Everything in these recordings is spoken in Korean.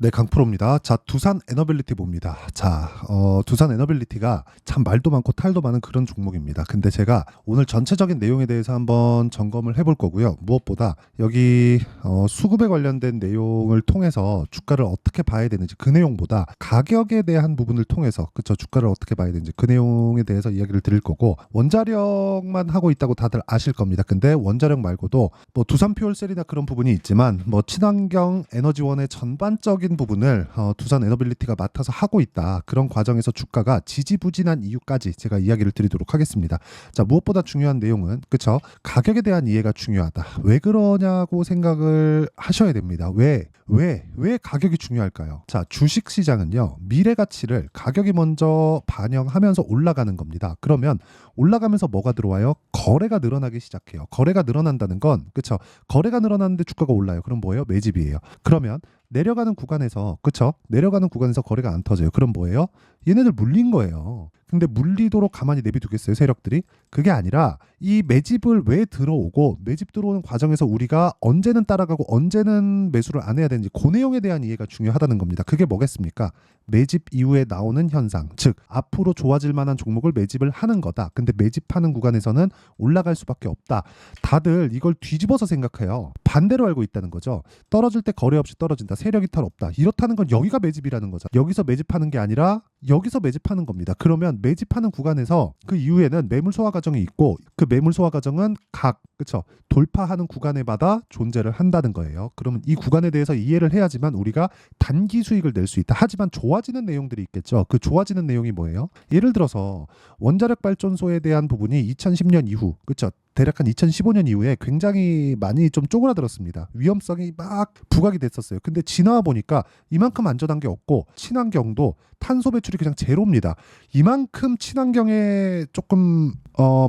네, 강프로입니다. 자, 두산 에너빌리티 봅니다. 자, 두산 에너빌리티가 참 말도 많고 탈도 많은 그런 종목입니다. 근데 제가 오늘 전체적인 내용에 대해서 한번 점검을 해볼 거고요. 무엇보다 여기 수급에 관련된 내용을 통해서 주가를 어떻게 봐야 되는지 그 내용보다 가격에 대한 부분을 통해서 그쵸 주가를 어떻게 봐야 되는지 그 내용에 대해서 이야기를 드릴 거고 원자력만 하고 있다고 다들 아실 겁니다. 근데 원자력 말고도 뭐 두산 퓨얼셀이나 그런 부분이 있지만 뭐 친환경 에너지원의 전반적인 부분을 두산 에너빌리티가 맡아서 하고 있다. 그런 과정에서 주가가 지지부진한 이유까지 제가 이야기를 드리도록 하겠습니다. 자, 무엇보다 중요한 내용은 그쵸 가격에 대한 이해가 중요하다. 왜 그러냐고 생각을 하셔야 됩니다. 왜 가격이 중요할까요? 자, 주식 시장은요 미래 가치를 가격이 먼저 반영하면서 올라가는 겁니다. 그러면 올라가면서 뭐가 들어와요? 거래가 늘어나기 시작해요. 거래가 늘어난다는 건 그쵸 거래가 늘어나는데 주가가 올라요. 그럼 뭐예요? 매집이에요. 그러면 내려가는 구간에서 그쵸 내려가는 구간에서 거래가 안 터져요. 그럼 뭐예요? 얘네들 물린 거예요. 근데 물리도록 가만히 내비두겠어요, 세력들이? 그게 아니라 이 매집을 왜 들어오고 매집 들어오는 과정에서 우리가 언제는 따라가고 언제는 매수를 안 해야 되는지 그 내용에 대한 이해가 중요하다는 겁니다. 그게 뭐겠습니까? 매집 이후에 나오는 현상, 즉 앞으로 좋아질 만한 종목을 매집을 하는 거다. 근데 매집하는 구간에서는 올라갈 수밖에 없다. 다들 이걸 뒤집어서 생각해요. 반대로 알고 있다는 거죠. 떨어질 때 거래 없이 떨어진다. 세력이 탈 없다. 이렇다는 건 여기가 매집이라는 거죠. 여기서 매집하는 게 아니라 여기서 매집하는 겁니다. 그러면 매집하는 구간에서 그 이후에는 매물 소화 과정이 있고 그 매물 소화 과정은 그쵸 돌파하는 구간에마다 존재를 한다는 거예요. 그러면 이 구간에 대해서 이해를 해야지만 우리가 단기 수익을 낼 수 있다. 하지만 좋아지는 내용들이 있겠죠. 그 좋아지는 내용이 뭐예요? 예를 들어서 원자력 발전소에 대한 부분이 2010년 이후 그쵸 대략 한 2015년 이후에 굉장히 많이 좀 쪼그라들었습니다. 위험성이 막 부각이 됐었어요. 근데 지나와 보니까 이만큼 안전한 게 없고 친환경도 탄소 배출이 그냥 제로입니다. 이만큼 친환경에 조금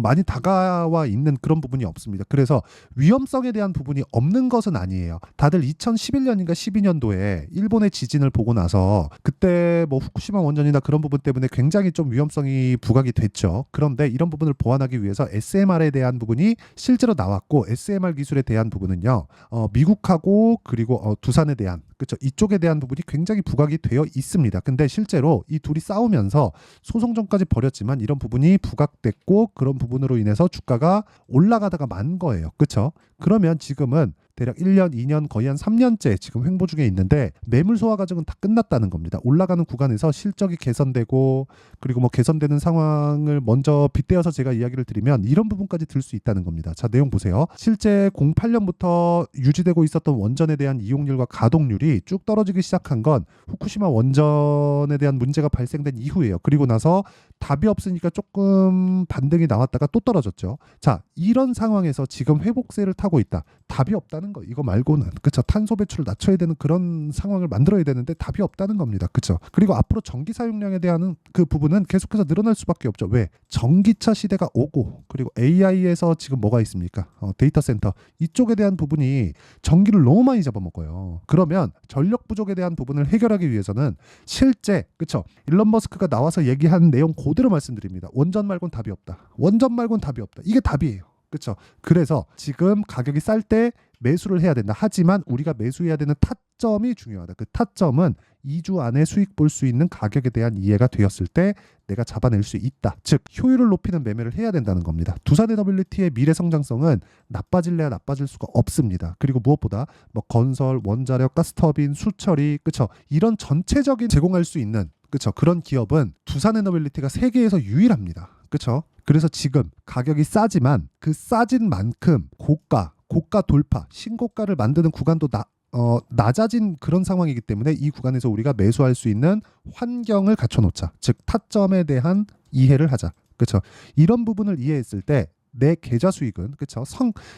많이 다가와 있는 그런 부분이 없습니다. 그래서 위험성에 대한 부분이 없는 것은 아니에요. 다들 2011년인가 12년도에 일본의 지진을 보고 나서 그때 뭐 후쿠시마 원전이나 그런 부분 때문에 굉장히 좀 위험성이 부각이 됐죠. 그런데 이런 부분을 보완하기 위해서 SMR에 대한 부분이 실제로 나왔고 SMR 기술에 대한 부분은요 미국하고 그리고 두산에 대한 그렇죠 이쪽에 대한 부분이 굉장히 부각이 되어 있습니다. 근데 실제로 이 둘이 싸우면서 소송전까지 벌였지만 이런 부분이 부각됐고 그런 부분으로 인해서 주가가 올라가다가 만 거예요. 그렇죠? 그러면 지금은 대략 1년, 2년, 거의 한 3년째 지금 횡보 중에 있는데 매물 소화 과정은 다 끝났다는 겁니다. 올라가는 구간에서 실적이 개선되고 그리고 뭐 개선되는 상황을 먼저 빗대어서 제가 이야기를 드리면 이런 부분까지 들 수 있다는 겁니다. 자, 내용 보세요. 실제 08년부터 유지되고 있었던 원전에 대한 이용률과 가동률이 쭉 떨어지기 시작한 건 후쿠시마 원전에 대한 문제가 발생된 이후예요. 그리고 나서 답이 없으니까 조금 반등이 나왔다가 또 떨어졌죠. 자, 이런 상황에서 지금 회복세를 타고 있다. 답이 없다는 거. 이거 말고는 그쵸 탄소 배출을 낮춰야 되는 그런 상황을 만들어야 되는데 답이 없다는 겁니다. 그쵸 그리고 앞으로 전기 사용량에 대한 그 부분은 계속해서 늘어날 수밖에 없죠. 왜? 전기차 시대가 오고 그리고 AI에서 지금 뭐가 있습니까? 데이터 센터 이쪽에 대한 부분이 전기를 너무 많이 잡아먹어요. 그러면 전력 부족에 대한 부분을 해결하기 위해서는 실제 그쵸 일론 머스크가 나와서 얘기한 내용 그대로 말씀드립니다. 원전 말고는 답이 없다. 원전 말고는 답이 없다. 이게 답이에요. 그렇죠. 그래서 지금 가격이 쌀 때 매수를 해야 된다. 하지만 우리가 매수해야 되는 타점이 중요하다. 그 타점은 2주 안에 수익 볼 수 있는 가격에 대한 이해가 되었을 때 내가 잡아낼 수 있다. 즉 효율을 높이는 매매를 해야 된다는 겁니다. 두산에너빌리티의 미래 성장성은 나빠질래야 나빠질 수가 없습니다. 그리고 무엇보다 뭐 건설, 원자력, 가스터빈, 수처리 그렇죠. 이런 전체적인 제공할 수 있는 그렇죠. 그런 기업은 두산에너빌리티가 세계에서 유일합니다. 그렇죠. 그래서 지금 가격이 싸지만 그 싸진 만큼 고가 돌파, 신고가를 만드는 구간도 낮아진 그런 상황이기 때문에 이 구간에서 우리가 매수할 수 있는 환경을 갖춰놓자. 즉 타점에 대한 이해를 하자. 그렇죠. 이런 부분을 이해했을 때 내 계좌 수익은 그렇죠.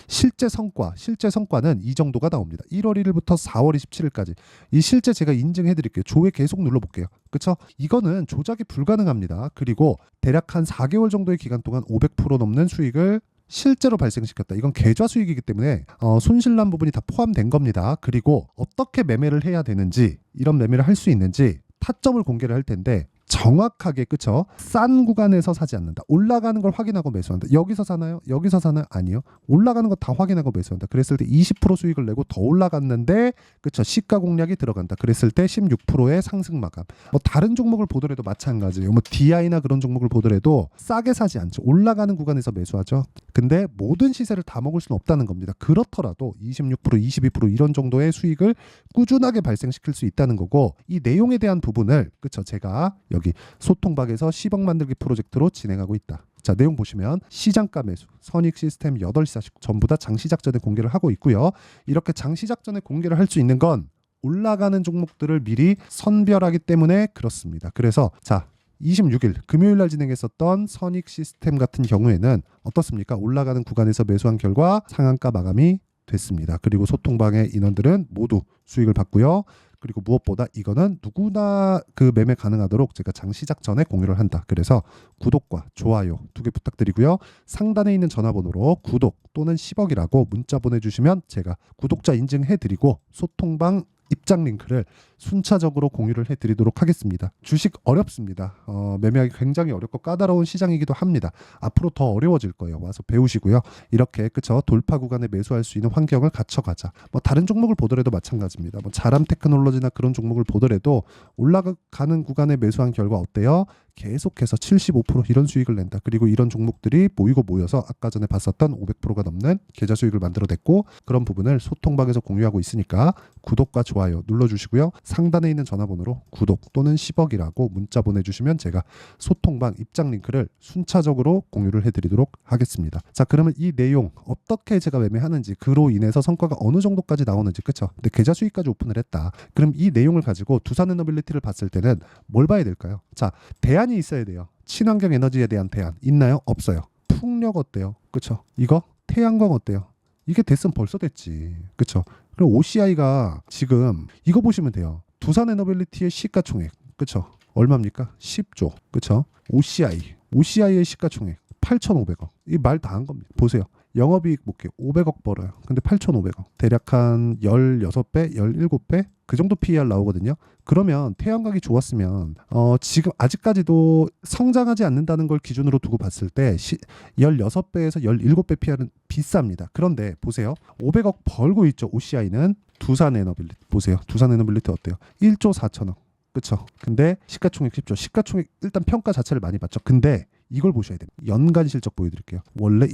실제 성과는 이 정도가 나옵니다. 1월 1일부터 4월 27일까지 이 실제 제가 인증해 드릴게요. 조회 계속 눌러볼게요. 그렇죠. 이거는 조작이 불가능합니다. 그리고 대략 한 4개월 정도의 기간 동안 500% 넘는 수익을 실제로 발생시켰다. 이건 계좌 수익이기 때문에 손실난 부분이 다 포함된 겁니다. 그리고 어떻게 매매를 해야 되는지 이런 매매를 할 수 있는지 타점을 공개를 할 텐데 정확하게 그쵸? 싼 구간에서 사지 않는다. 올라가는 걸 확인하고 매수한다. 여기서 사나요? 여기서 사나요? 아니요. 올라가는 거 다 확인하고 매수한다. 그랬을 때 20% 수익을 내고 더 올라갔는데 그쵸? 시가 공략이 들어간다. 그랬을 때 16%의 상승 마감. 뭐 다른 종목을 보더라도 마찬가지예요. 뭐 DI나 그런 종목을 보더라도 싸게 사지 않죠. 올라가는 구간에서 매수하죠. 근데 모든 시세를 다 먹을 수는 없다는 겁니다. 그렇더라도 26%, 22% 이런 정도의 수익을 꾸준하게 발생시킬 수 있다는 거고 이 내용에 대한 부분을 그쵸? 제가 여기 소통박에서 10억 만들기 프로젝트로 진행하고 있다. 자, 내용 보시면 시장가 매수, 선익 시스템 8시 49 전부 다 장시작 전에 공개를 하고 있고요. 이렇게 장시작 전에 공개를 할 수 있는 건 올라가는 종목들을 미리 선별하기 때문에 그렇습니다. 그래서 자, 26일 금요일 날 진행했었던 선익 시스템 같은 경우에는 어떻습니까? 올라가는 구간에서 매수한 결과 상한가 마감이 됐습니다. 그리고 소통방의 인원들은 모두 수익을 받고요. 그리고 무엇보다 이거는 누구나 그 매매 가능하도록 제가 장 시작 전에 공유를 한다. 그래서 구독과 좋아요 2개 부탁드리고요. 상단에 있는 전화번호로 구독 또는 10억이라고 문자 보내주시면 제가 구독자 인증해드리고 소통방 입장 링크를 순차적으로 공유를 해드리도록 하겠습니다. 주식 어렵습니다. 매매하기 굉장히 어렵고 까다로운 시장이기도 합니다. 앞으로 더 어려워질 거예요. 와서 배우시고요. 이렇게 그쵸 돌파 구간에 매수할 수 있는 환경을 갖춰가자. 뭐 다른 종목을 보더라도 마찬가지입니다. 뭐 자람 테크놀로지나 그런 종목을 보더라도 올라가는 구간에 매수한 결과 어때요? 계속해서 75% 이런 수익을 낸다. 그리고 이런 종목들이 모이고 모여서 아까 전에 봤었던 500%가 넘는 계좌 수익을 만들어냈고 그런 부분을 소통방에서 공유하고 있으니까 구독과 좋아요 눌러주시고요. 상단에 있는 전화번호로 구독 또는 10억이라고 문자 보내주시면 제가 소통방 입장 링크를 순차적으로 공유를 해드리도록 하겠습니다. 자, 그러면 이 내용 어떻게 제가 매매하는지 그로 인해서 성과가 어느 정도까지 나오는지 그쵸? 근데 계좌 수익까지 오픈을 했다. 그럼 이 내용을 가지고 두산에너빌리티를 봤을 때는 뭘 봐야 될까요? 자, 대안이 있어야 돼요. 친환경 에너지에 대한 대안 있나요? 없어요. 풍력 어때요? 그쵸? 이거 태양광 어때요? 이게 됐으면 벌써 됐지. 그쵸? 그럼 OCI가 지금 이거 보시면 돼요. 두산에너빌리티의 시가총액 그쵸? 얼마입니까? 10조 그쵸? OCI의 시가총액 8,500억. 이 말 다 한 겁니다. 보세요. 영업이익 볼게요. 500억 벌어요. 근데 8,500억. 대략 한 16배, 17배 그 정도 PER 나오거든요. 그러면 태양광이 좋았으면 지금 아직까지도 성장하지 않는다는 걸 기준으로 두고 봤을 때 16배에서 17배 PER은 비쌉니다. 그런데 보세요. 500억 벌고 있죠. OCI는 두산에너빌리티. 보세요. 두산에너빌리티 어때요? 1조 4천억. 그쵸? 근데 시가총액 10조. 시가총액 일단 평가 자체를 많이 받죠. 근데 이걸 보셔야 됩니다. 연간 실적 보여드릴게요. 원래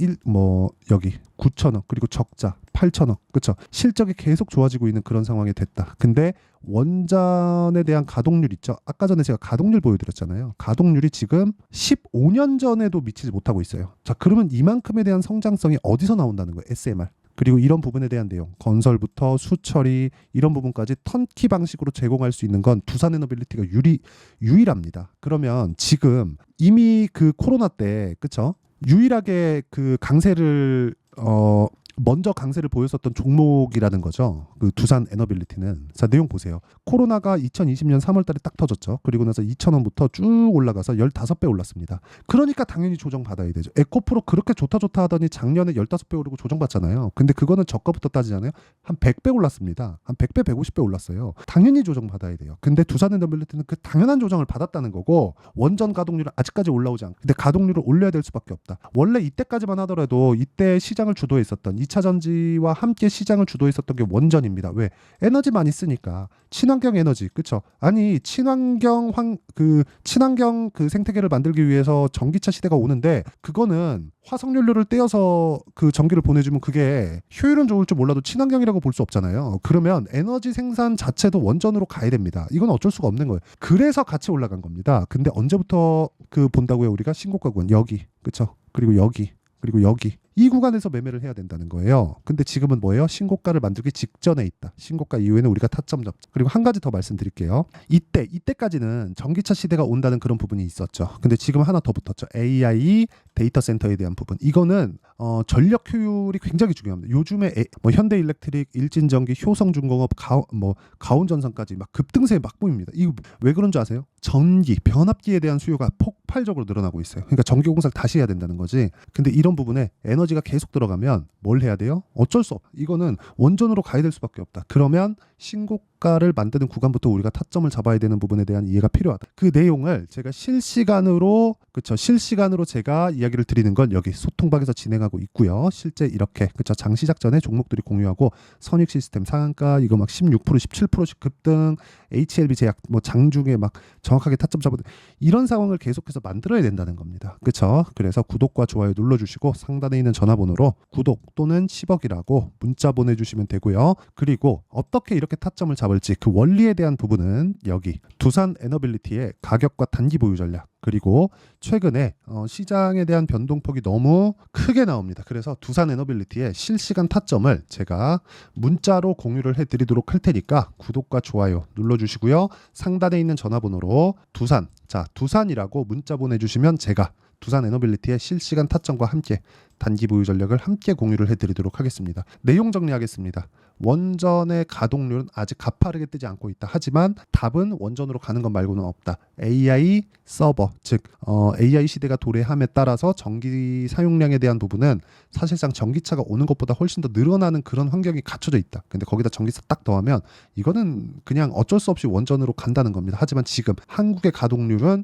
여기 9천억 그리고 적자 8천억 그쵸? 실적이 계속 좋아지고 있는 그런 상황이 됐다. 근데 원전에 대한 가동률 있죠? 아까 전에 제가 가동률 보여드렸잖아요. 가동률이 지금 15년 전에도 미치지 못하고 있어요. 자, 그러면 이만큼에 대한 성장성이 어디서 나온다는 거예요? SMR. 그리고 이런 부분에 대한 내용, 건설부터 수처리 이런 부분까지 턴키 방식으로 제공할 수 있는 건 두산에너빌리티가 유일합니다. 그러면 지금 이미 그 코로나 때 그쵸? 유일하게 그 강세를 먼저 강세를 보였었던 종목이라는 거죠. 그 두산 에너빌리티는. 자, 내용 보세요. 코로나가 2020년 3월 달에 딱 터졌죠. 그리고 나서 2,000원부터 쭉 올라가서 15배 올랐습니다. 그러니까 당연히 조정받아야 되죠. 에코프로 그렇게 좋다 하더니 작년에 15배 오르고 조정받잖아요. 근데 그거는 저가부터 따지잖아요. 한 100배 올랐습니다. 한 100배, 150배 올랐어요. 당연히 조정받아야 돼요. 근데 두산 에너빌리티는 그 당연한 조정을 받았다는 거고 원전 가동률은 아직까지 올라오지 않고 근데 가동률을 올려야 될 수밖에 없다. 원래 이때까지만 하더라도 이때 시장을 주도했었던 2차 전지와 함께 시장을 주도했었던 게 원전입니다. 왜? 에너지 많이 쓰니까. 친환경 에너지, 그쵸? 아니, 친환경 그 생태계를 만들기 위해서 전기차 시대가 오는데 그거는 화석연료를 떼어서 그 전기를 보내주면 그게 효율은 좋을 줄 몰라도 친환경이라고 볼 수 없잖아요. 그러면 에너지 생산 자체도 원전으로 가야 됩니다. 이건 어쩔 수가 없는 거예요. 그래서 같이 올라간 겁니다. 근데 언제부터 그 본다고요? 우리가 신고가 구간 여기, 그쵸? 그리고 여기. 그리고 여기 이 구간에서 매매를 해야 된다는 거예요. 근데 지금은 뭐예요? 신고가를 만들기 직전에 있다. 신고가 이후에는 우리가 타점 잡자. 그리고 한 가지 더 말씀드릴게요. 이때까지는 전기차 시대가 온다는 그런 부분이 있었죠. 근데 지금 하나 더 붙었죠. AI 데이터 센터에 대한 부분. 이거는 전력 효율이 굉장히 중요합니다. 요즘에 현대일렉트릭, 일진전기, 효성중공업, 가온전선까지 막 급등세에 막 보입니다. 이거 왜 그런 줄 아세요? 전기, 변압기에 대한 수요가 폭발적으로 늘어나고 있어요. 그러니까 전기공사를 다시 해야 된다는 거지. 근데 이런 부분에 에너지가 계속 들어가면 뭘 해야 돼요? 어쩔 수 없. 이거는 원전으로 가야 될 수밖에 없다. 그러면 신고가 신고가를 만드는 구간부터 우리가 타점을 잡아야 되는 부분에 대한 이해가 필요하다. 그 내용을 제가 실시간으로 제가 이야기를 드리는 건 여기 소통방에서 진행하고 있고요. 실제 이렇게 장 시작 전에 종목들이 공유하고 선익 시스템 상한가 이거 막 16% 17%씩 급등 HLB 제약 뭐 장중에 막 정확하게 타점 잡아 이런 상황을 계속해서 만들어야 된다는 겁니다. 그렇죠? 그래서 구독과 좋아요 눌러주시고 상단에 있는 전화번호로 구독 또는 10억이라고 문자 보내주시면 되고요. 그리고 어떻게 이렇게 타점을 잡을지 그 원리에 대한 부분은 여기 두산 에너빌리티의 가격과 단기 보유 전략 그리고 최근에 시장에 대한 변동폭이 너무 크게 나옵니다. 그래서 두산 에너빌리티의 실시간 타점을 제가 문자로 공유를 해드리도록 할 테니까 구독과 좋아요 눌러주시고요. 상단에 있는 전화번호로 두산이라고 문자 보내주시면 제가 두산 에너빌리티의 실시간 타점과 함께 단기 보유 전략을 함께 공유를 해드리도록 하겠습니다. 내용 정리하겠습니다. 원전의 가동률은 아직 가파르게 뜨지 않고 있다. 하지만 답은 원전으로 가는 것 말고는 없다. AI 서버, 즉 AI 시대가 도래함에 따라서 전기 사용량에 대한 부분은 사실상 전기차가 오는 것보다 훨씬 더 늘어나는 그런 환경이 갖춰져 있다. 근데 거기다 전기차 딱 더하면 이거는 그냥 어쩔 수 없이 원전으로 간다는 겁니다. 하지만 지금 한국의 가동률은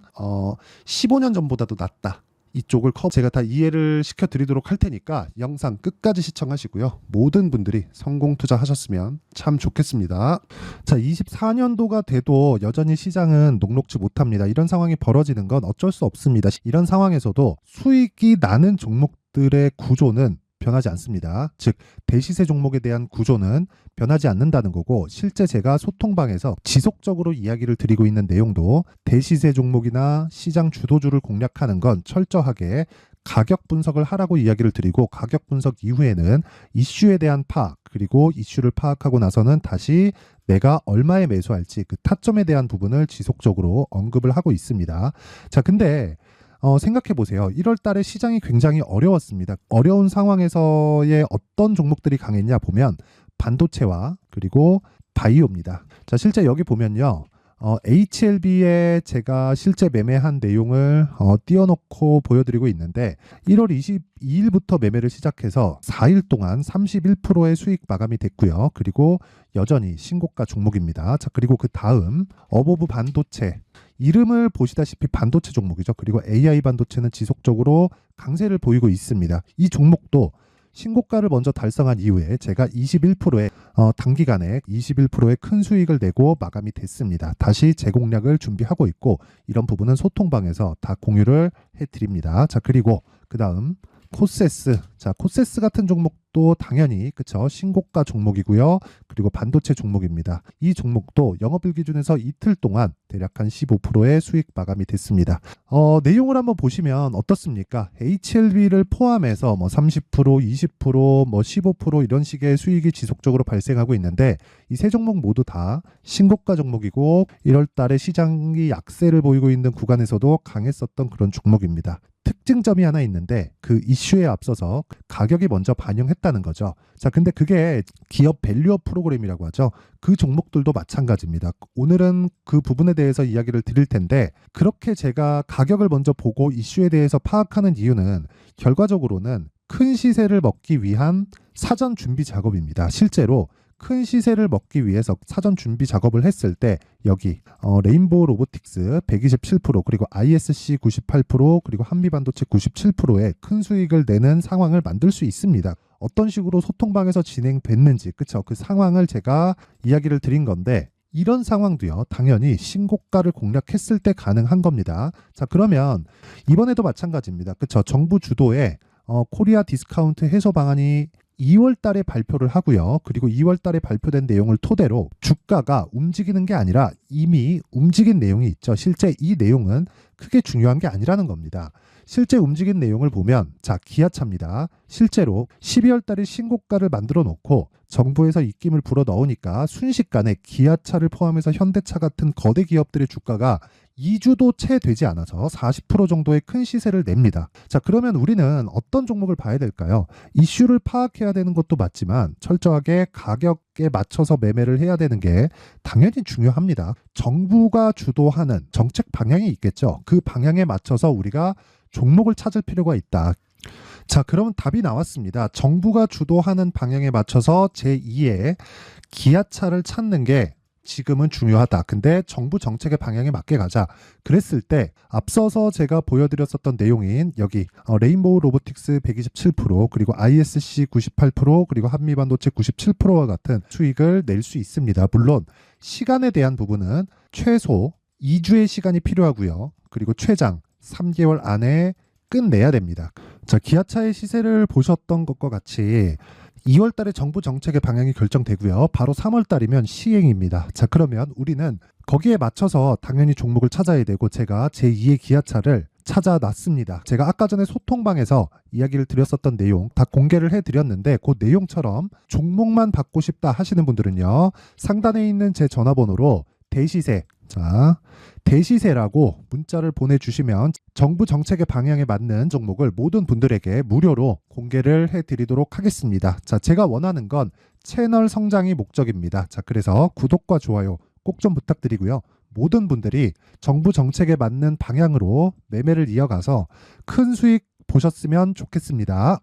15년 전보다도 낮다. 이쪽을 제가 다 이해를 시켜드리도록 할 테니까 영상 끝까지 시청하시고요. 모든 분들이 성공 투자하셨으면 참 좋겠습니다. 자, 24년도가 돼도 여전히 시장은 녹록지 못합니다. 이런 상황이 벌어지는 건 어쩔 수 없습니다. 이런 상황에서도 수익이 나는 종목들의 구조는 변하지 않습니다. 즉 대시세 종목에 대한 구조는 변하지 않는다는 거고 실제 제가 소통방에서 지속적으로 이야기를 드리고 있는 내용도 대시세 종목이나 시장 주도주를 공략하는 건 철저하게 가격 분석을 하라고 이야기를 드리고 가격 분석 이후에는 이슈에 대한 파악 그리고 이슈를 파악하고 나서는 다시 내가 얼마에 매수할지 그 타점에 대한 부분을 지속적으로 언급을 하고 있습니다. 자, 근데 생각해 보세요. 1월 달에 시장이 굉장히 어려웠습니다. 어려운 상황에서의 어떤 종목들이 강했냐 보면 반도체와 그리고 바이오입니다. 자, 실제 여기 보면요. HLB에 제가 실제 매매한 내용을 띄워놓고 보여드리고 있는데 1월 22일부터 매매를 시작해서 4일 동안 31%의 수익 마감이 됐고요. 그리고 여전히 신고가 종목입니다. 자, 그리고 그 다음 어보브 반도체 이름을 보시다시피 반도체 종목이죠. 그리고 AI 반도체는 지속적으로 강세를 보이고 있습니다. 이 종목도 신고가를 먼저 달성한 이후에 제가 21%의 단기간에 21%의 큰 수익을 내고 마감이 됐습니다. 다시 재공략을 준비하고 있고 이런 부분은 소통방에서 다 공유를 해드립니다. 자, 그리고 그 다음 코세스. 자, 코세스 같은 종목도 당연히 신고가 종목이고요. 그리고 반도체 종목입니다. 이 종목도 영업일 기준에서 이틀 동안 대략 한 15%의 수익 마감이 됐습니다. 내용을 한번 보시면 어떻습니까? HLB를 포함해서 30%, 20%, 15% 이런 식의 수익이 지속적으로 발생하고 있는데 이 세 종목 모두 다 신고가 종목이고 1월 달에 시장이 약세를 보이고 있는 구간에서도 강했었던 그런 종목입니다. 특징점이 하나 있는데 그 이슈에 앞서서 가격이 먼저 반영했다는 거죠. 자, 근데 그게 기업 밸류업 프로그램이라고 하죠. 그 종목들도 마찬가지입니다. 오늘은 그 부분에 대해서 이야기를 드릴 텐데 그렇게 제가 가격을 먼저 보고 이슈에 대해서 파악하는 이유는 결과적으로는 큰 시세를 먹기 위한 사전 준비 작업입니다. 실제로 큰 시세를 먹기 위해서 사전 준비 작업을 했을 때 여기 레인보우 로보틱스 127% 그리고 ISC 98% 그리고 한미반도체 97%의 큰 수익을 내는 상황을 만들 수 있습니다. 어떤 식으로 소통방에서 진행됐는지 그 상황을 제가 이야기를 드린 건데 이런 상황도요 당연히 신고가를 공략했을 때 가능한 겁니다. 자, 그러면 이번에도 마찬가지입니다. 정부 주도의 코리아 디스카운트 해소 방안이 2월 달에 발표를 하고요. 그리고 2월 달에 발표된 내용을 토대로 주가가 움직이는 게 아니라 이미 움직인 내용이 있죠. 실제 이 내용은 크게 중요한 게 아니라는 겁니다. 실제 움직인 내용을 보면 기아차입니다. 실제로 12월 달에 신고가를 만들어 놓고 정부에서 입김을 불어 넣으니까 순식간에 기아차를 포함해서 현대차 같은 거대 기업들의 주가가 2주도 채 되지 않아서 40% 정도의 큰 시세를 냅니다. 자, 그러면 우리는 어떤 종목을 봐야 될까요? 이슈를 파악해야 되는 것도 맞지만 철저하게 가격에 맞춰서 매매를 해야 되는 게 당연히 중요합니다. 정부가 주도하는 정책 방향이 있겠죠. 그 방향에 맞춰서 우리가 종목을 찾을 필요가 있다. 자, 그러면 답이 나왔습니다. 정부가 주도하는 방향에 맞춰서 제2의 기아차를 찾는 게 지금은 중요하다. 근데 정부 정책의 방향에 맞게 가자. 그랬을 때 앞서서 제가 보여드렸었던 내용인 여기 레인보우 로보틱스 127% 그리고 ISC 98% 그리고 한미반도체 97%와 같은 수익을 낼 수 있습니다. 물론 시간에 대한 부분은 최소 2주의 시간이 필요하고요. 그리고 최장 3개월 안에 끝내야 됩니다. 자, 기아차의 시세를 보셨던 것과 같이 2월 달에 정부 정책의 방향이 결정되고요. 바로 3월 달이면 시행입니다. 자, 그러면 우리는 거기에 맞춰서 당연히 종목을 찾아야 되고 제가 제2의 기아차를 찾아놨습니다. 제가 아까 전에 소통방에서 이야기를 드렸었던 내용 다 공개를 해드렸는데 그 내용처럼 종목만 받고 싶다 하시는 분들은요. 상단에 있는 제 전화번호로 대시세, 자, 대시세라고 문자를 보내주시면 정부 정책의 방향에 맞는 종목을 모든 분들에게 무료로 공개를 해드리도록 하겠습니다. 자, 제가 원하는 건 채널 성장이 목적입니다. 자, 그래서 구독과 좋아요 꼭 좀 부탁드리고요. 모든 분들이 정부 정책에 맞는 방향으로 매매를 이어가서 큰 수익 보셨으면 좋겠습니다.